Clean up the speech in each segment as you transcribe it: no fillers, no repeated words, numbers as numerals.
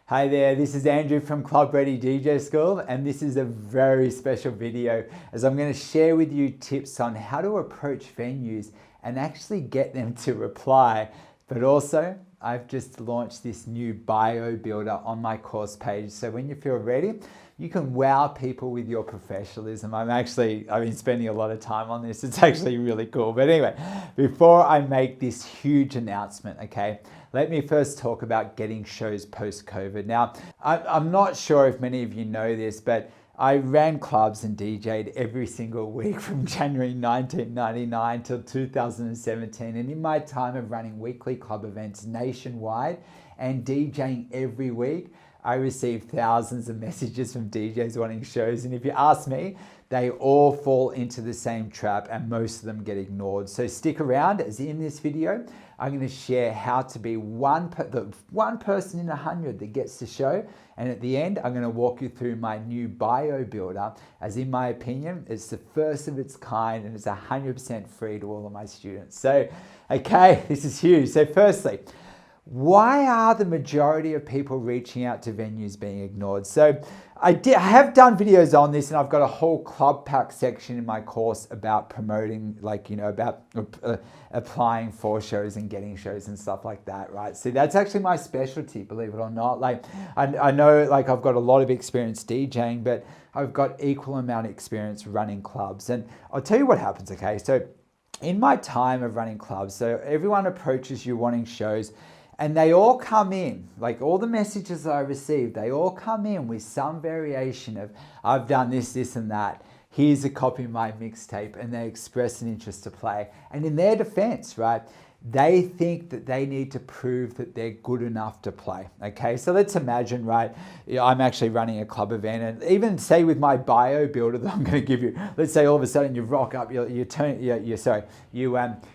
Hi there, this is Andrew from Club Ready DJ School, and this is a very special video as I'm going to share with you tips on how to approach venues and actually get them to reply. But also, I've just launched this new bio builder on my course page, so when you feel ready, you can wow people with your professionalism. I've been spending a lot of time on this. It's actually really cool. But anyway, before I make this huge announcement, okay, let me first talk about getting shows post-COVID. Now, I'm not sure if many of you know this, but I ran clubs and DJ'd every single week from January 1999 till 2017. And in my time of running weekly club events nationwide and DJing every week, I received thousands of messages from DJs wanting shows. And if you ask me, they all fall into the same trap and most of them get ignored. So stick around, as in this video, I'm going to share how to be the one person in 100 that gets the show. And at the end, I'm going to walk you through my new bio builder, as in my opinion, it's the first of its kind and it's 100% free to all of my students. So, okay, this is huge. So firstly, why are the majority of people reaching out to venues being ignored? So I have done videos on this, and I've got a whole club pack section in my course about promoting, about applying for shows and getting shows and stuff like that, right? So that's actually my specialty, believe it or not. I know I've got a lot of experience DJing, but I've got equal amount of experience running clubs. And I'll tell you what happens, okay? So in my time of running clubs, so everyone approaches you wanting shows, and they all come in, like all the messages I received, they all come in with some variation of, I've done this, this and that. Here's a copy of my mixtape, and they express an interest to play. And in their defense, right, they think that they need to prove that they're good enough to play, okay? So let's imagine, right, I'm actually running a club event, and even say with my bio builder that I'm going to give you, let's say all of a sudden you rock up, you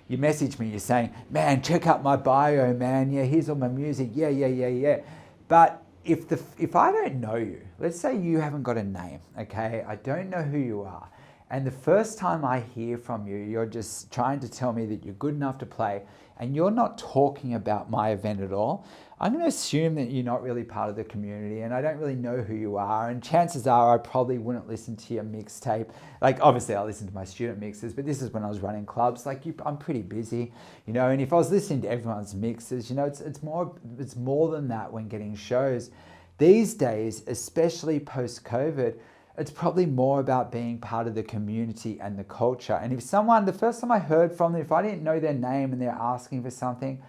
message me, you're saying, man, check out my bio, man, yeah, here's all my music, yeah. But if I don't know you, let's say you haven't got a name, okay, I don't know who you are, and the first time I hear from you, you're just trying to tell me that you're good enough to play, and you're not talking about my event at all, I'm going to assume that you're not really part of the community, and I don't really know who you are, and chances are I probably wouldn't listen to your mixtape. Obviously I listen to my student mixes, but this is when I was running clubs. I'm pretty busy, and if I was listening to everyone's mixes, it's more than that when getting shows. These days, especially post-COVID, it's probably more about being part of the community and the culture. And the first time I heard from them, if I didn't know their name and they're asking for something,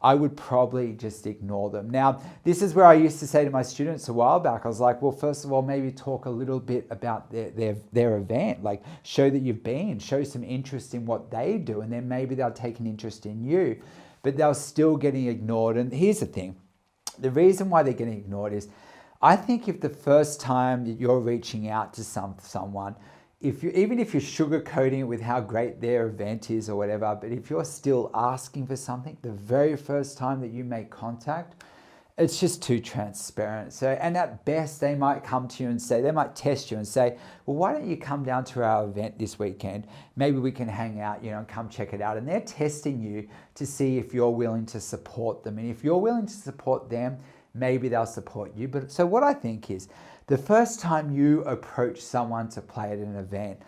I would probably just ignore them. Now, this is where I used to say to my students a while back, I was like, well, first of all, maybe talk a little bit about their event, show that you've been, show some interest in what they do, and then maybe they'll take an interest in you, but they're still getting ignored. And here's the thing, the reason why they're getting ignored is, I think if the first time that you're reaching out to someone, even if you're sugarcoating it with how great their event is or whatever, but if you're still asking for something the very first time that you make contact, it's just too transparent. So, and at best, they might come to you and say, they might test you and say, well, why don't you come down to our event this weekend? Maybe we can hang out, and come check it out. And they're testing you to see if you're willing to support them. And if you're willing to support them, maybe they'll support you. But so what I think is, the first time you approach someone to play at an event,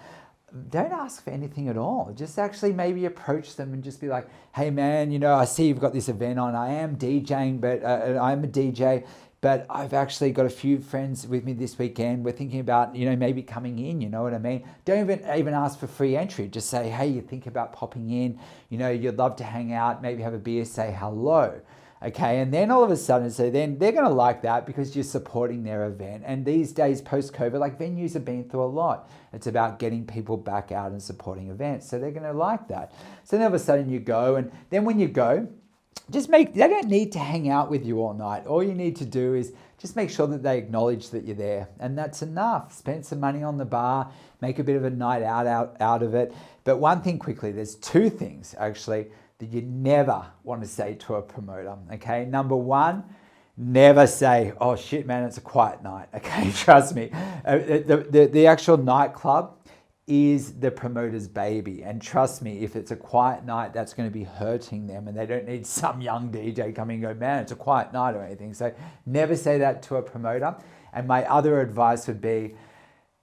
don't ask for anything at all. Just actually maybe approach them and just be like, hey man, I see you've got this event on. I am DJing, but I'm a DJ, but I've actually got a few friends with me this weekend. We're thinking about, maybe coming in, you know what I mean? Don't even ask for free entry. Just say, hey, you think about popping in, you'd love to hang out, maybe have a beer, say hello. Okay, and then all of a sudden, so then they're going to like that because you're supporting their event. And these days, post-COVID, venues have been through a lot. It's about getting people back out and supporting events. So they're going to like that. So then all of a sudden you go, and then when you go, they don't need to hang out with you all night. All you need to do is just make sure that they acknowledge that you're there. And that's enough. Spend some money on the bar, make a bit of a night out of it. But one thing quickly, there's two things actually that you never want to say to a promoter, okay? Number one, never say, oh shit, man, it's a quiet night, okay? Trust me. The actual nightclub is the promoter's baby. And trust me, if it's a quiet night, that's going to be hurting them, and they don't need some young DJ coming and go, man, it's a quiet night or anything. So never say that to a promoter. And my other advice would be,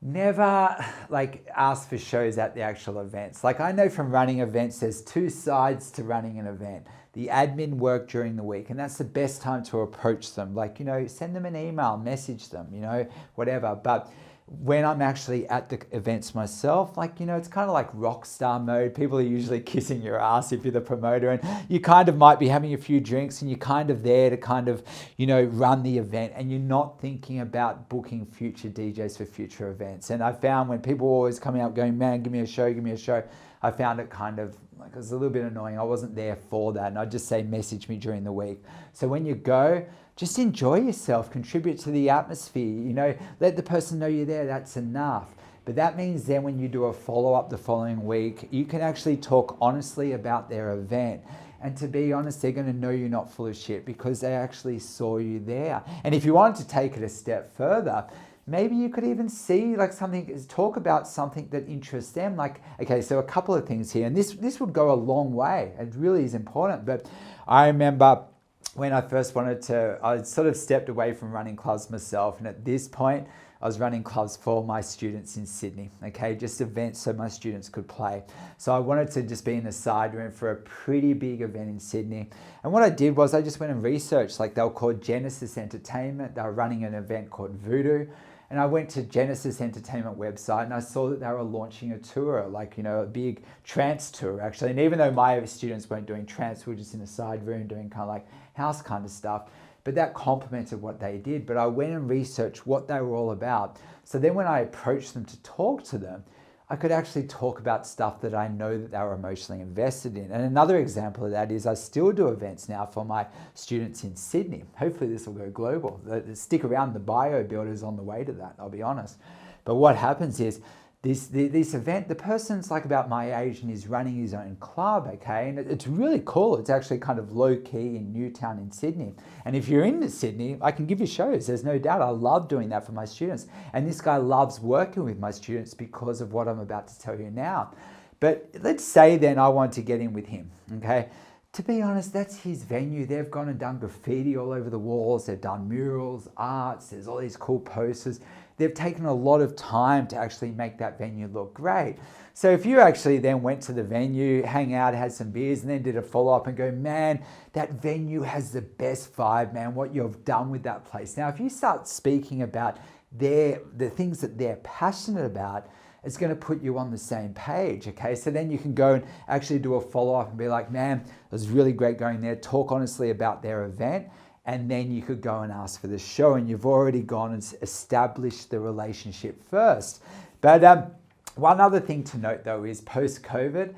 never like ask for shows at the actual events. Like I know from running events, there's two sides to running an event. The admin work during the week, and that's the best time to approach them. Like, send them an email, message them, whatever. But when I'm actually at the events myself, like, it's kind of like rock star mode. People are usually kissing your ass if you're the promoter, and you kind of might be having a few drinks and you're kind of there to kind of, run the event, and you're not thinking about booking future DJs for future events. And I found when people were always coming out going, man, give me a show, I found it kind of like it was a little bit annoying. I wasn't there for that. And I'd just say, message me during the week. So when you go, just enjoy yourself, contribute to the atmosphere, let the person know you're there. That's enough. But that means then when you do a follow-up the following week, you can actually talk honestly about their event. And to be honest, they're going to know you're not full of shit because they actually saw you there. And if you wanted to take it a step further, maybe you could even see like talk about something that interests them. Like, okay, so a couple of things here, and this would go a long way. It really is important. But I remember when I first I sort of stepped away from running clubs myself. And at this point, I was running clubs for my students in Sydney, okay, just events so my students could play. So I wanted to just be in the side room for a pretty big event in Sydney. And what I did was I just went and researched, like they were called Genesis Entertainment. They were running an event called Voodoo. And I went to Genesis Entertainment website and I saw that they were launching a tour, like, a big trance tour actually. And even though my students weren't doing trance, we were just in a side room doing kind of like house kind of stuff. But that complemented what they did. But I went and researched what they were all about. So then when I approached them to talk to them, I could actually talk about stuff that I know that they were emotionally invested in. And another example of that is I still do events now for my students in Sydney. Hopefully this will go global. Stick around, the bio builder is on the way to that, I'll be honest. But what happens is this event, the person's like about my age and he's running his own club, okay? And it's really cool. It's actually kind of low key in Newtown in Sydney. And if you're in Sydney, I can give you shows. There's no doubt. I love doing that for my students. And this guy loves working with my students because of what I'm about to tell you now. But let's say then I want to get in with him, okay? To be honest, that's his venue. They've gone and done graffiti all over the walls. They've done murals, arts. There's all these cool posters. They've taken a lot of time to actually make that venue look great. So if you actually then went to the venue, hang out, had some beers, and then did a follow-up and go, man, that venue has the best vibe, man, what you've done with that place. Now, if you start speaking about the things that they're passionate about, it's going to put you on the same page, okay? So then you can go and actually do a follow-up and be like, man, it was really great going there. Talk honestly about their event. And then you could go and ask for the show, and you've already gone and established the relationship first. But one other thing to note though is post-COVID,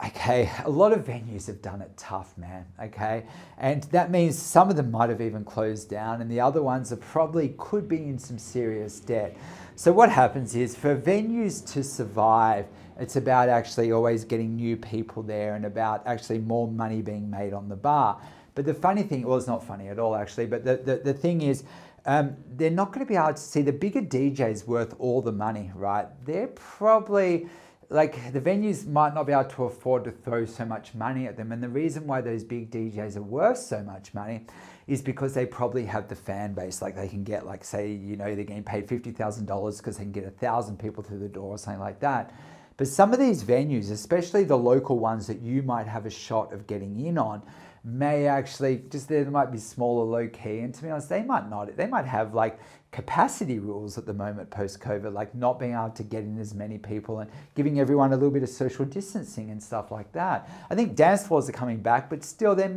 okay, a lot of venues have done it tough, man, okay? And that means some of them might have even closed down, and the other ones are probably could be in some serious debt. So what happens is for venues to survive, it's about actually always getting new people there and about actually more money being made on the bar. But the funny thing, well, it's not funny at all actually, but the thing is, they're not going to be able to see the bigger DJs worth all the money, right? They're probably, like the venues might not be able to afford to throw so much money at them. And the reason why those big DJs are worth so much money is because they probably have the fan base. Like they can get like, say, they're getting paid $50,000 because they can get 1,000 people through the door or something like that. But some of these venues, especially the local ones that you might have a shot of getting in on, may actually they might be smaller, low key, and to be honest, they might have like capacity rules at the moment post-COVID, like not being able to get in as many people and giving everyone a little bit of social distancing and stuff like that. I think dance floors are coming back, but still they're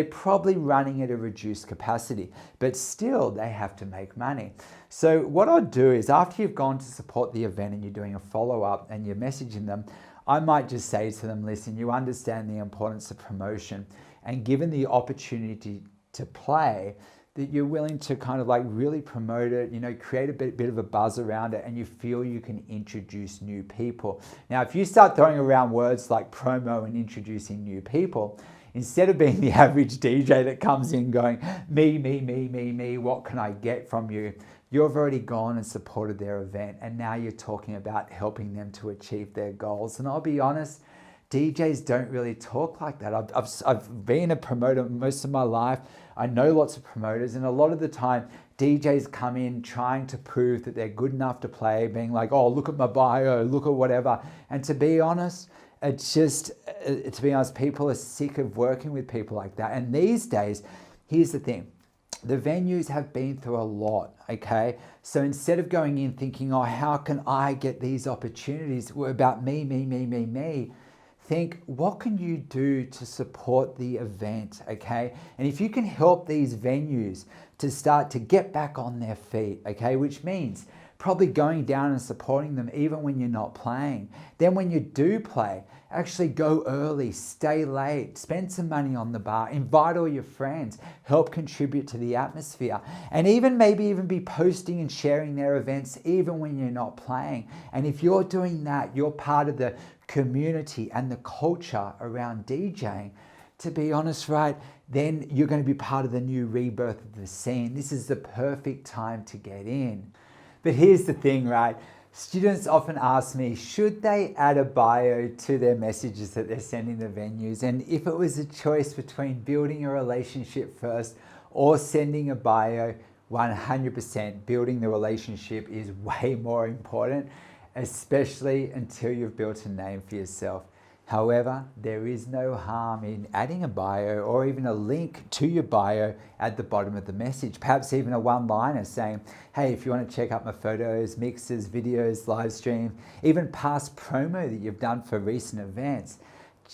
probably running at a reduced capacity, but still they have to make money. So what I'll do is after you've gone to support the event and you're doing a follow-up and you're messaging them, I might just say to them, listen, you understand the importance of promotion, and given the opportunity to play, that you're willing to kind of like really promote it, create a bit of a buzz around it, and you feel you can introduce new people. Now, if you start throwing around words like promo and introducing new people, instead of being the average DJ that comes in going, me, what can I get from you? You've already gone and supported their event, and now you're talking about helping them to achieve their goals. And I'll be honest, DJs don't really talk like that. I've been a promoter most of my life. I know lots of promoters, and a lot of the time DJs come in trying to prove that they're good enough to play, being like, oh, look at my bio, look at whatever. And to be honest, people are sick of working with people like that. And these days, here's the thing. The venues have been through a lot, okay? So instead of going in thinking, oh, how can I get these opportunities about me, think, what can you do to support the event, okay? And if you can help these venues to start to get back on their feet, okay, which means probably going down and supporting them even when you're not playing. Then when you do play, actually go early, stay late, spend some money on the bar, invite all your friends, help contribute to the atmosphere, and maybe even be posting and sharing their events even when you're not playing. And if you're doing that, you're part of the community and the culture around DJing. To be honest, right, then you're going to be part of the new rebirth of the scene. This is the perfect time to get in. But here's the thing, right? Students often ask me, should they add a bio to their messages that they're sending the venues? And if it was a choice between building a relationship first or sending a bio, 100% building the relationship is way more important, especially until you've built a name for yourself. However, there is no harm in adding a bio or even a link to your bio at the bottom of the message. Perhaps even a one-liner saying, hey, if you want to check out my photos, mixes, videos, live stream, even past promo that you've done for recent events,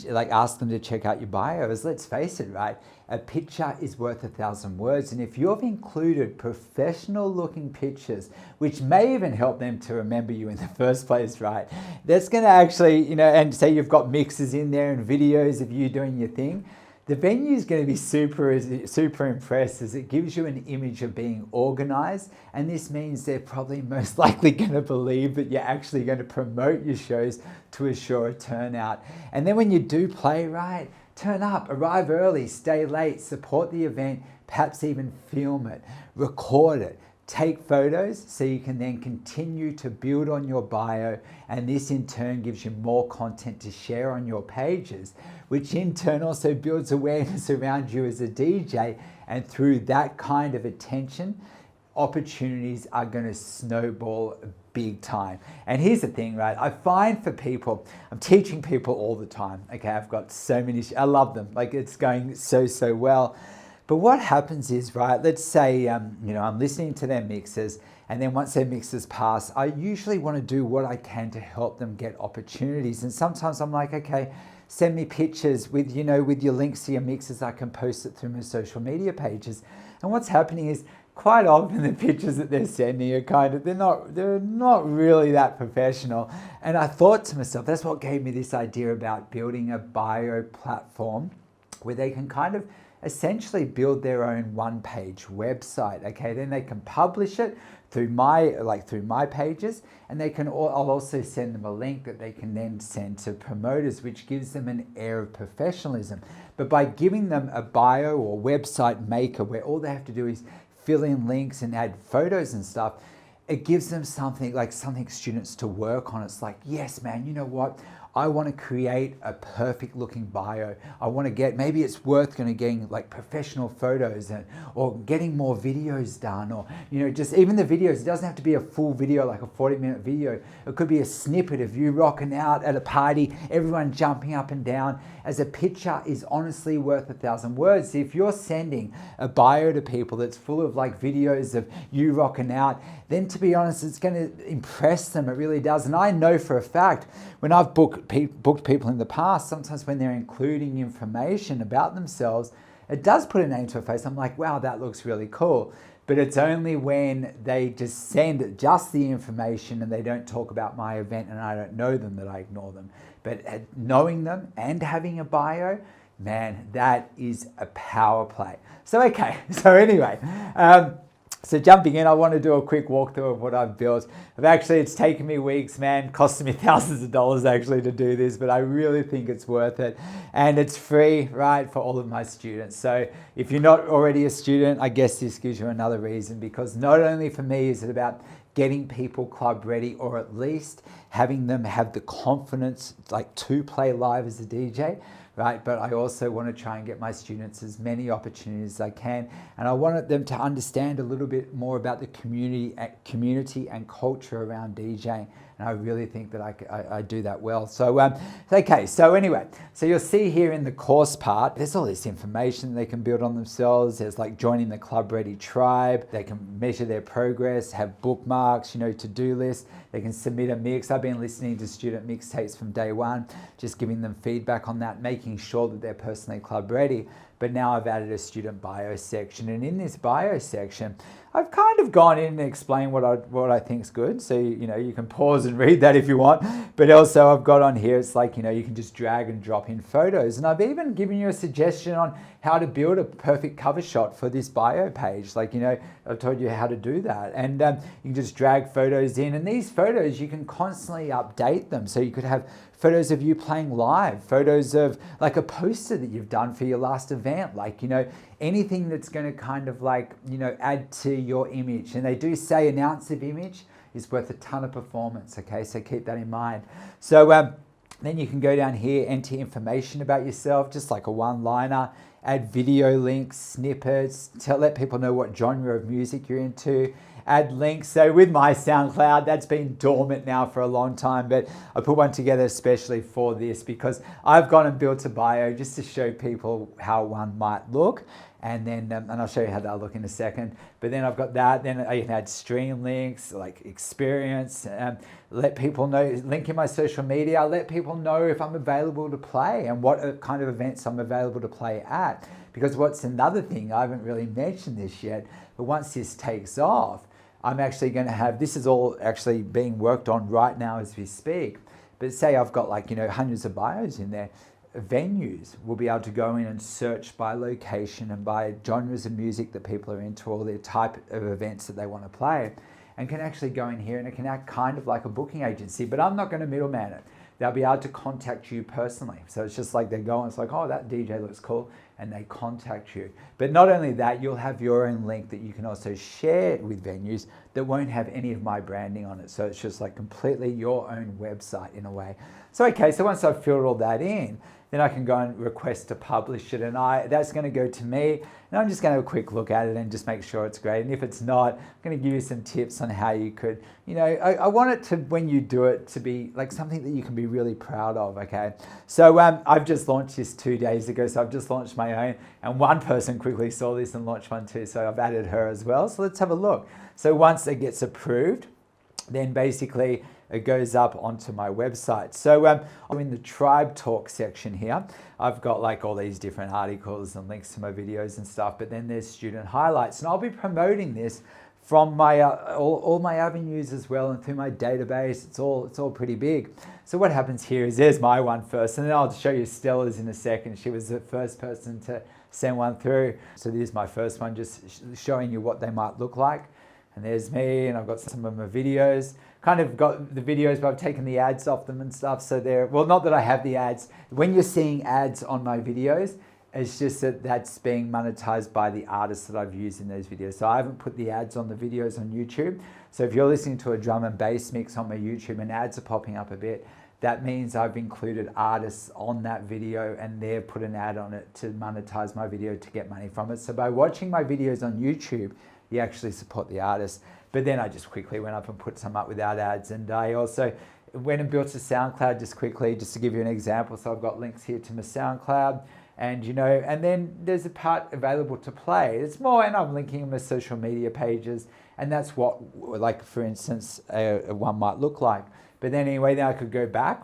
like ask them to check out your bios. Let's face it, right? A picture is worth 1,000 words. And if you've included professional looking pictures, which may even help them to remember you in the first place, right? That's going to actually, and say you've got mixes in there and videos of you doing your thing. The venue is going to be super impressed, as it gives you an image of being organized. And this means they're probably most likely going to believe that you're actually going to promote your shows to assure a turnout. And then when you do play, right, turn up, arrive early, stay late, support the event, perhaps even film it, record it, take photos so you can then continue to build on your bio, and this in turn gives you more content to share on your pages, which in turn also builds awareness around you as a DJ, and through that kind of attention, opportunities are going to snowball big time. And here's the thing, right? I find for people, I'm teaching people all the time, okay? I've got so many, I love them, like it's going so well. But what happens is, right, let's say, I'm listening to their mixes, and then once their mixes pass, I usually want to do what I can to help them get opportunities. And sometimes I'm like, okay, send me pictures with your links to your mixes. I can post it through my social media pages. And what's happening is, quite often the pictures that they're sending are they're not really that professional. And I thought to myself, that's what gave me this idea about building a bio platform where they can kind of essentially build their own one-page website. Okay, then they can publish it through my pages, and I'll also send them a link that they can then send to promoters, which gives them an air of professionalism. But by giving them a bio or website maker where all they have to do is fill in links and add photos and stuff, it gives them something students to work on. It's like, yes, man, you know what? I want to create a perfect looking bio. I want to maybe it's worth getting like professional photos or getting more videos done, or, just even the videos. It doesn't have to be a full video, like a 40-minute video. It could be a snippet of you rocking out at a party, everyone jumping up and down, as a picture is honestly worth 1,000 words. If you're sending a bio to people that's full of like videos of you rocking out, then to be honest, it's going to impress them. It really does. And I know for a fact, when I've booked people in the past, sometimes when they're including information about themselves, it does put a name to a face. I'm like, wow, that looks really cool. But it's only when they just send just the information and they don't talk about my event and I don't know them that I ignore them. But knowing them and having a bio, man, that is a power play. So, okay. So anyway, So jumping in, I want to do a quick walkthrough of what I've built. It's taken me weeks, man, costing me thousands of dollars actually to do this, but I really think it's worth it. And it's free, right, for all of my students. So if you're not already a student, I guess this gives you another reason, because not only for me is it about getting people club ready, or at least having them have the confidence like to play live as a DJ, right? But I also want to try and get my students as many opportunities as I can. And I wanted them to understand a little bit more about the community and culture around DJing. And I really think that I do that well. So, okay, so anyway, so you'll see here in the course part, there's all this information they can build on themselves. There's like joining the Club Ready tribe. They can measure their progress, have bookmarks, to-do lists. They can submit a mix. I've been listening to student mixtapes from day one, just giving them feedback on that, making sure that they're personally club ready. But now I've added a student bio section. And in this bio section, I've kind of gone in and explained what I think is good. So, you can pause and read that if you want. But also I've got on here, it's like, you can just drag and drop in photos. And I've even given you a suggestion on how to build a perfect cover shot for this bio page. Like, I've told you how to do that. And you can just drag photos in. And these photos, you can constantly update them. So you could have photos of you playing live, photos of like a poster that you've done for your last event, like, anything that's going to kind of like, add to your image. And they do say an ounce of image is worth a ton of performance, okay? So keep that in mind. So then you can go down here, enter information about yourself, just like a one-liner, add video links, snippets, let people know what genre of music you're into, add links. So with my SoundCloud, that's been dormant now for a long time, but I put one together especially for this because I've gone and built a bio just to show people how one might look. And then, and I'll show you how they'll look in a second. But then I've got that. Then I can add stream links, like experience, let people know, link in my social media, let people know if I'm available to play and what kind of events I'm available to play at. Because what's another thing, I haven't really mentioned this yet, but once this takes off, I'm actually going to have, this is all actually being worked on right now as we speak. But say I've got like, hundreds of bios in there. Venues will be able to go in and search by location and by genres of music that people are into, or their type of events that they want to play, and can actually go in here and it can act kind of like a booking agency, but I'm not going to middleman it. They'll be able to contact you personally. So it's just like they go and it's like, oh, that DJ looks cool, and they contact you. But not only that, you'll have your own link that you can also share with venues that won't have any of my branding on it. So it's just like completely your own website in a way. So okay, so once I've filled all that in, then I can go and request to publish it, and that's going to go to me, and I'm just going to have a quick look at it and just make sure it's great. And if it's not, I'm going to give you some tips on how you could, I want it to, when you do it, to be like something that you can be really proud of, okay? So I've just launched this 2 days ago, so I've just launched my own, and one person quickly saw this and launched one too, so I've added her as well. So let's have a look. So once it gets approved, then basically it goes up onto my website. So I'm in the Tribe Talk section here. I've got like all these different articles and links to my videos and stuff, but then there's student highlights, and I'll be promoting this from my all my avenues as well, and through my database. It's all pretty big. So what happens here is there's my one first, and then I'll show you Stella's in a second. She was the first person to send one through. So there's my first one, just showing you what they might look like. And there's me, and I've got some of my videos. Kind of got the videos, but I've taken the ads off them and stuff. So they're, well, not that I have the ads. When you're seeing ads on my videos, it's just that that's being monetized by the artists that I've used in those videos. So I haven't put the ads on the videos on YouTube. So if you're listening to a drum and bass mix on my YouTube and ads are popping up a bit, that means I've included artists on that video and they've put an ad on it to monetize my video to get money from it. So by watching my videos on YouTube, you actually support the artist. But then I just quickly went up and put some up without ads. And I also went and built a SoundCloud just quickly, just to give you an example. So I've got links here to my SoundCloud, and and then there's a part available to play. It's more, and I'm linking my social media pages, and that's what, like for instance, one might look like. But then anyway, then I could go back.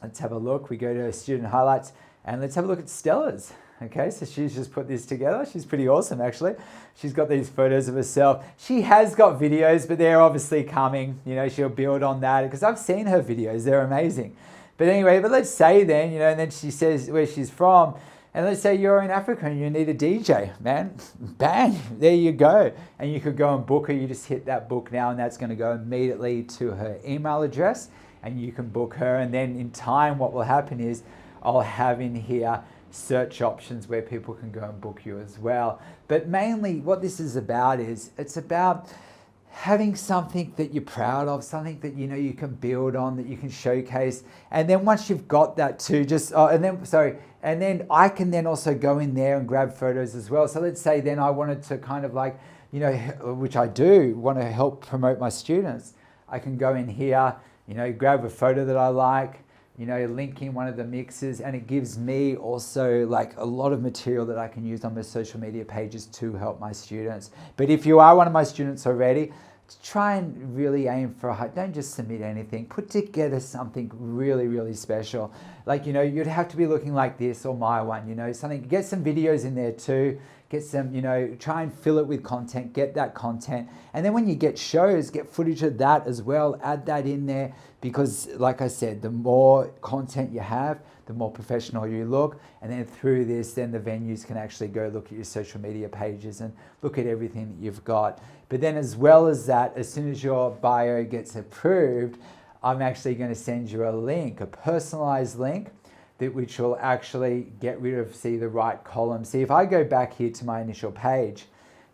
Let's have a look. We go to student highlights, and let's have a look at Stella's. Okay, so she's just put this together. She's pretty awesome, actually. She's got these photos of herself. She has got videos, but they're obviously coming. She'll build on that because I've seen her videos. They're amazing. But anyway, but let's say then, and then she says where she's from. And let's say you're in Africa and you need a DJ, man, bang, there you go. And you could go and book her. You just hit that book now and that's going to go immediately to her email address and you can book her. And then in time, what will happen is I'll have in here search options where people can go and book you as well. But mainly what this is about is it's about having something that you're proud of, something that you know you can build on, that you can showcase. And then once you've got that too, and then I can then also go in there and grab photos as well. So let's say then I wanted to kind of like, you know, which I do want to help promote my students. I can go in here, you know, grab a photo that I like, you know, link in one of the mixes, and it gives me also like a lot of material that I can use on my social media pages to help my students. But if you are one of my students already, try and really aim for a high. Don't just submit anything. Put together something really, really special. Like, you know, you'd have to be looking like this or my one, you know, something. Get some videos in there too. Get some, you know, try and fill it with content, get that content. And then when you get shows, get footage of that as well. Add that in there because, like I said, the more content you have, the more professional you look. And then through this, then the venues can actually go look at your social media pages and look at everything that you've got. But then as well as that, as soon as your bio gets approved, I'm actually going to send you a link, a personalized link, which will actually get rid of, see, the right column. See, if I go back here to my initial page,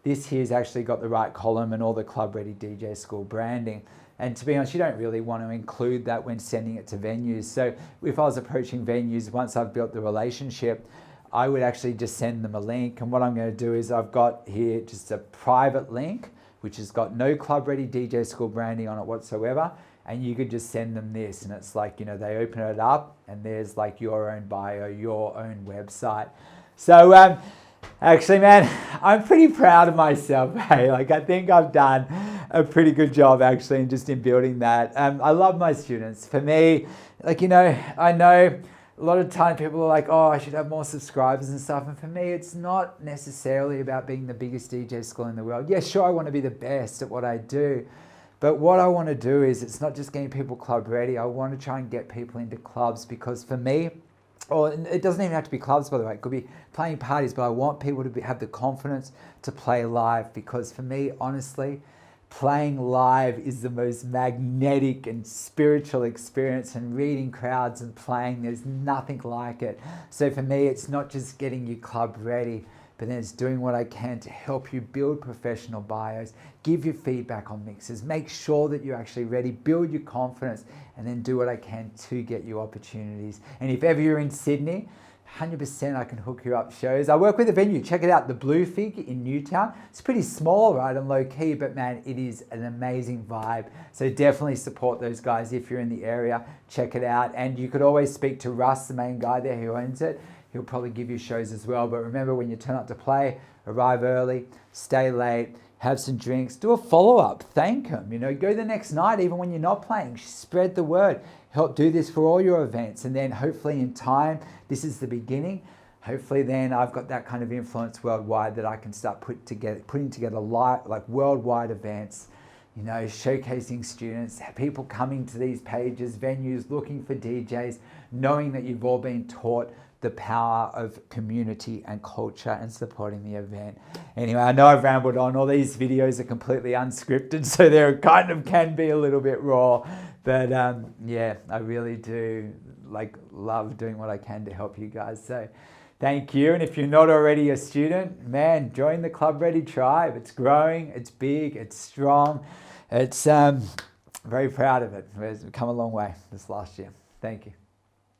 this here's actually got the right column and all the Club Ready DJ School branding. And to be honest, you don't really want to include that when sending it to venues. So if I was approaching venues, once I've built the relationship, I would actually just send them a link. And what I'm going to do is I've got here just a private link, which has got no Club Ready DJ School branding on it whatsoever. And you could just send them this, and it's like, you know, they open it up and there's like your own bio, your own website. So actually, man, I'm pretty proud of myself. Hey, like I think I've done a pretty good job actually in building that. I love my students. For me, like, you know, I know a lot of times people are like, oh, I should have more subscribers and stuff. And for me, it's not necessarily about being the biggest DJ school in the world. Yeah, sure, I want to be the best at what I do. But what I want to do is, it's not just getting people club ready. I want to try and get people into clubs because for me, or it doesn't even have to be clubs, by the way. It could be playing parties, but I want people to have the confidence to play live because for me, honestly, playing live is the most magnetic and spiritual experience, and reading crowds and playing, there's nothing like it. So for me, it's not just getting you club ready, but then it's doing what I can to help you build professional bios, give you feedback on mixes, make sure that you're actually ready, build your confidence, and then do what I can to get you opportunities. And if ever you're in Sydney, 100% I can hook you up shows. I work with a venue, check it out, the Blue Fig in Newtown. It's pretty small, right, and low key, but man, it is an amazing vibe. So definitely support those guys if you're in the area, check it out. And you could always speak to Russ, the main guy there who owns it. He'll probably give you shows as well. But remember, when you turn up to play, arrive early, stay late, have some drinks, do a follow-up, thank him. You know, go the next night, even when you're not playing, spread the word. Help do this for all your events. And then hopefully in time, this is the beginning. Hopefully then I've got that kind of influence worldwide that I can start putting together like worldwide events, you know, showcasing students, people coming to these pages, venues, looking for DJs, knowing that you've all been taught the power of community and culture and supporting the event. Anyway, I know I've rambled on. All these videos are completely unscripted, so they kind of can be a little bit raw. But yeah, I really do love doing what I can to help you guys. So thank you. And if you're not already a student, man, join the Club Ready tribe. It's growing, it's big, it's strong. It's very proud of it. We've come a long way this last year. Thank you.